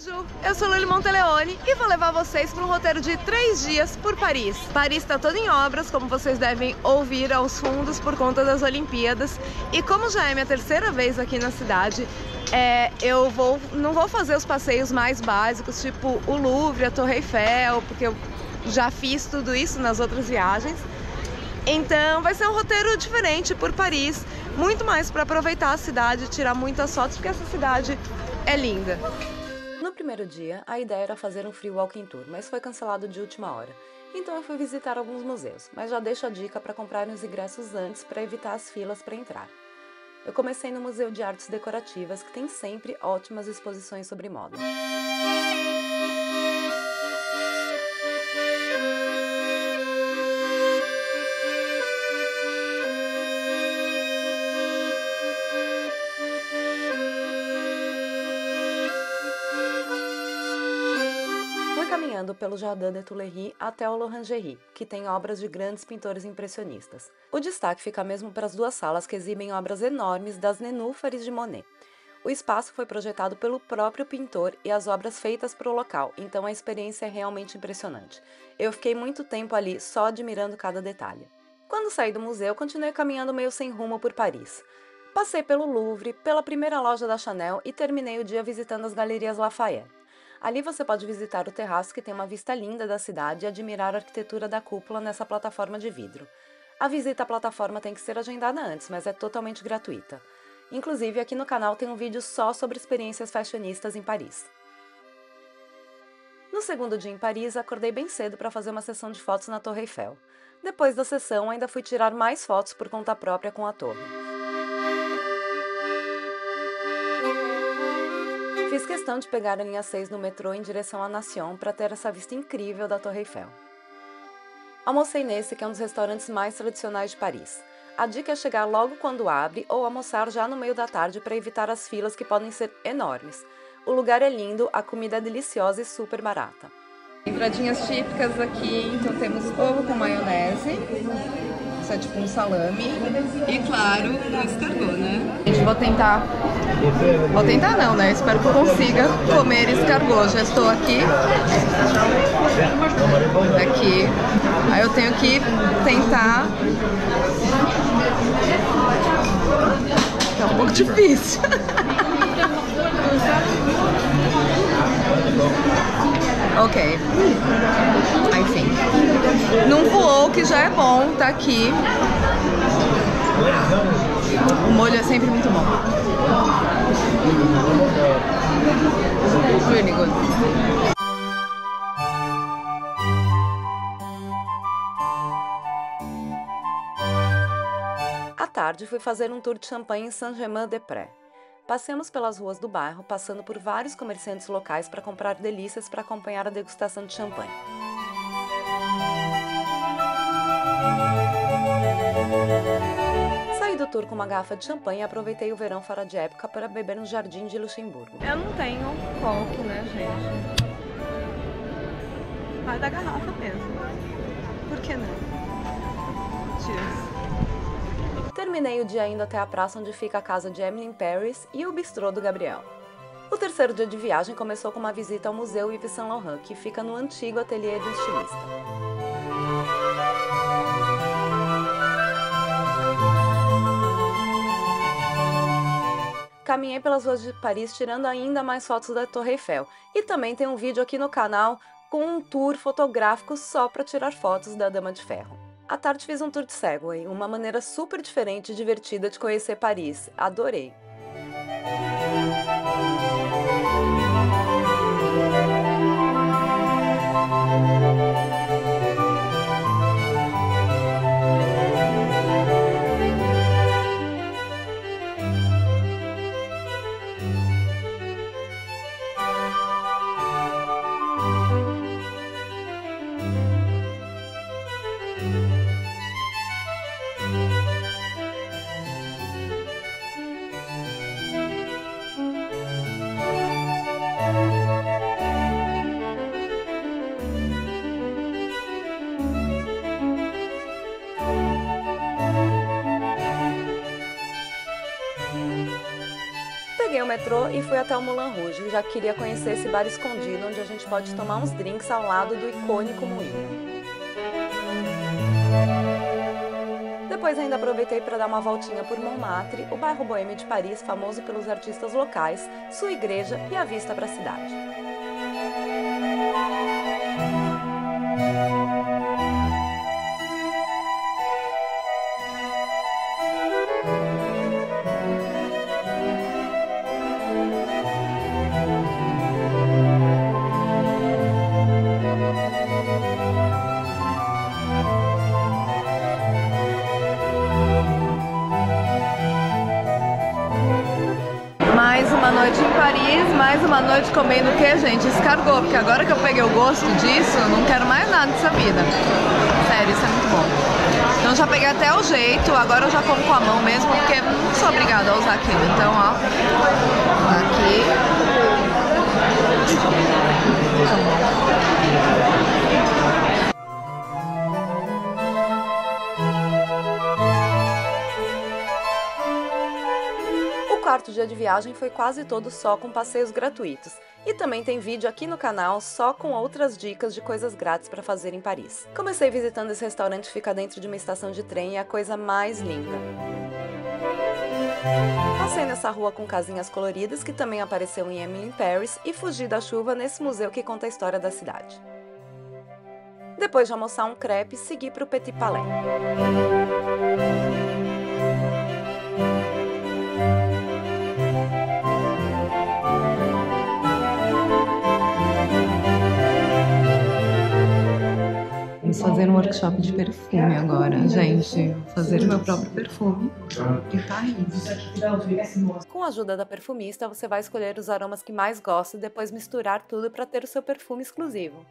Bonjour, eu sou Luli Monteleone e vou levar vocês para um roteiro de 3 dias por Paris. Paris está toda em obras, como vocês devem ouvir aos fundos por conta das Olimpíadas. E como já é minha terceira vez aqui na cidade, não vou fazer os passeios mais básicos, tipo o Louvre, a Torre Eiffel, porque eu já fiz tudo isso nas outras viagens. Então vai ser um roteiro diferente por Paris, muito mais para aproveitar a cidade, tirar muitas fotos, porque essa cidade é linda. No primeiro dia, a ideia era fazer um free walking tour, mas foi cancelado de última hora. Então eu fui visitar alguns museus, mas já deixo a dica para comprarem os ingressos antes para evitar as filas para entrar. Eu comecei no Museu de Artes Decorativas, que tem sempre ótimas exposições sobre moda. Caminhando pelo Jardin des Tuileries até o L'Orangerie, que tem obras de grandes pintores impressionistas. O destaque fica mesmo para as duas salas que exibem obras enormes das nenúfares de Monet. O espaço foi projetado pelo próprio pintor e as obras feitas para o local, então a experiência é realmente impressionante. Eu fiquei muito tempo ali só admirando cada detalhe. Quando saí do museu, continuei caminhando meio sem rumo por Paris. Passei pelo Louvre, pela primeira loja da Chanel e terminei o dia visitando as galerias Lafayette. Ali você pode visitar o terraço, que tem uma vista linda da cidade, e admirar a arquitetura da cúpula nessa plataforma de vidro. A visita à plataforma tem que ser agendada antes, mas é totalmente gratuita. Inclusive, aqui no canal tem um vídeo só sobre experiências fashionistas em Paris. No segundo dia em Paris, acordei bem cedo para fazer uma sessão de fotos na Torre Eiffel. Depois da sessão, ainda fui tirar mais fotos por conta própria com a torre. Fiz questão de pegar a linha 6 no metrô em direção à Nation para ter essa vista incrível da Torre Eiffel. Almocei nesse, que é um dos restaurantes mais tradicionais de Paris. A dica é chegar logo quando abre ou almoçar já no meio da tarde para evitar as filas, que podem ser enormes. O lugar é lindo, a comida é deliciosa e super barata. Entradinhas típicas aqui, então temos ovo com maionese, isso é tipo um salame, e claro, o escargot, né? Gente, vou tentar não, né? Espero que eu consiga comer escargot. Já estou aqui. Aí eu tenho que tentar. É um pouco difícil. Ok. Enfim. Não voou, que já é bom, tá aqui. O molho é sempre muito bom. Really good. À tarde, fui fazer um tour de champanhe em Saint-Germain-des-Prés. Passemos pelas ruas do bairro, passando por vários comerciantes locais para comprar delícias para acompanhar a degustação de champanhe. Saí do tour com uma garrafa de champanhe e aproveitei o verão fora de época para beber no Jardim de Luxemburgo. Eu não tenho copo, né, gente? Vai da garrafa mesmo. Por que não? Cheers. Terminei o dia indo até a praça onde fica a casa de Emily in Paris e o bistrô do Gabriel. O terceiro dia de viagem começou com uma visita ao Museu Yves Saint Laurent, que fica no antigo ateliê do estilista. Caminhei pelas ruas de Paris tirando ainda mais fotos da Torre Eiffel. E também tem um vídeo aqui no canal com um tour fotográfico só para tirar fotos da Dama de Ferro. À tarde fiz um tour de Segway, uma maneira super diferente e divertida de conhecer Paris. Adorei! metrô e fui até o Moulin Rouge, já que queria conhecer esse bar escondido onde a gente pode tomar uns drinks ao lado do icônico moinho. Depois ainda aproveitei para dar uma voltinha por Montmartre, o bairro boêmio de Paris, famoso pelos artistas locais, sua igreja e a vista para a cidade. Mais uma noite em Paris, mais uma noite comendo o que, gente? Escargot, porque agora que eu peguei o gosto disso, eu não quero mais nada dessa vida. Sério, isso é muito bom. Então já peguei até o jeito, agora eu já como com a mão mesmo, porque não sou obrigada a usar aquilo. Então, ó, aqui. O quarto dia de viagem foi quase todo só com passeios gratuitos. E também tem vídeo aqui no canal só com outras dicas de coisas grátis para fazer em Paris. Comecei visitando esse restaurante que fica dentro de uma estação de trem e é a coisa mais linda. Passei nessa rua com casinhas coloridas que também apareceu em Emily in Paris e fugi da chuva nesse museu que conta a história da cidade. Depois de almoçar um crepe, segui para o Petit Palais. Vamos fazer um workshop de perfume agora, gente. Vou fazer o meu próprio perfume em Paris. Com a ajuda da perfumista, você vai escolher os aromas que mais gosta e depois misturar tudo para ter o seu perfume exclusivo.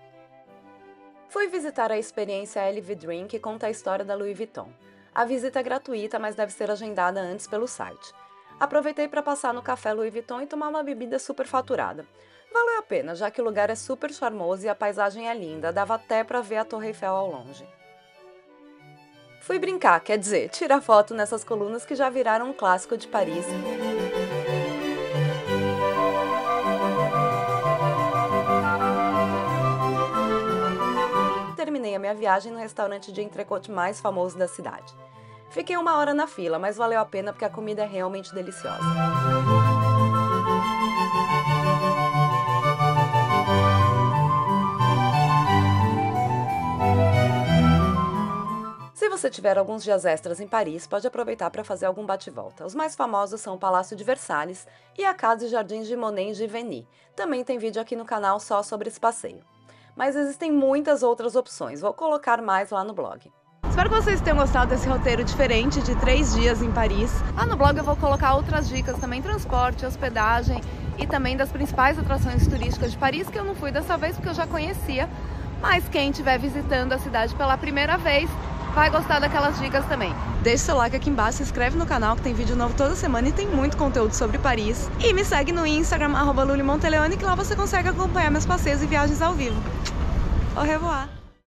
Fui visitar a experiência LV Dream, que conta a história da Louis Vuitton. A visita é gratuita, mas deve ser agendada antes pelo site. Aproveitei para passar no café Louis Vuitton e tomar uma bebida super faturada. Valeu a pena, já que o lugar é super charmoso e a paisagem é linda, dava até para ver a Torre Eiffel ao longe. Fui brincar, quer dizer, tirar foto nessas colunas que já viraram um clássico de Paris. Terminei a minha viagem no restaurante de entrecote mais famoso da cidade. Fiquei 1 hora na fila, mas valeu a pena porque a comida é realmente deliciosa. Se você tiver alguns dias extras em Paris, pode aproveitar para fazer algum bate-volta. Os mais famosos são o Palácio de Versalhes e a Casa e Jardins de Monet e Giverny. Também tem vídeo aqui no canal só sobre esse passeio. Mas existem muitas outras opções, vou colocar mais lá no blog. Espero que vocês tenham gostado desse roteiro diferente de 3 dias em Paris. Lá no blog eu vou colocar outras dicas também, transporte, hospedagem e também das principais atrações turísticas de Paris, que eu não fui dessa vez porque eu já conhecia. Mas quem estiver visitando a cidade pela primeira vez, vai gostar daquelas dicas também. Deixe seu like aqui embaixo, se inscreve no canal que tem vídeo novo toda semana e tem muito conteúdo sobre Paris. E me segue no Instagram, @lulimonteleone, que lá você consegue acompanhar meus passeios e viagens ao vivo. Au revoir!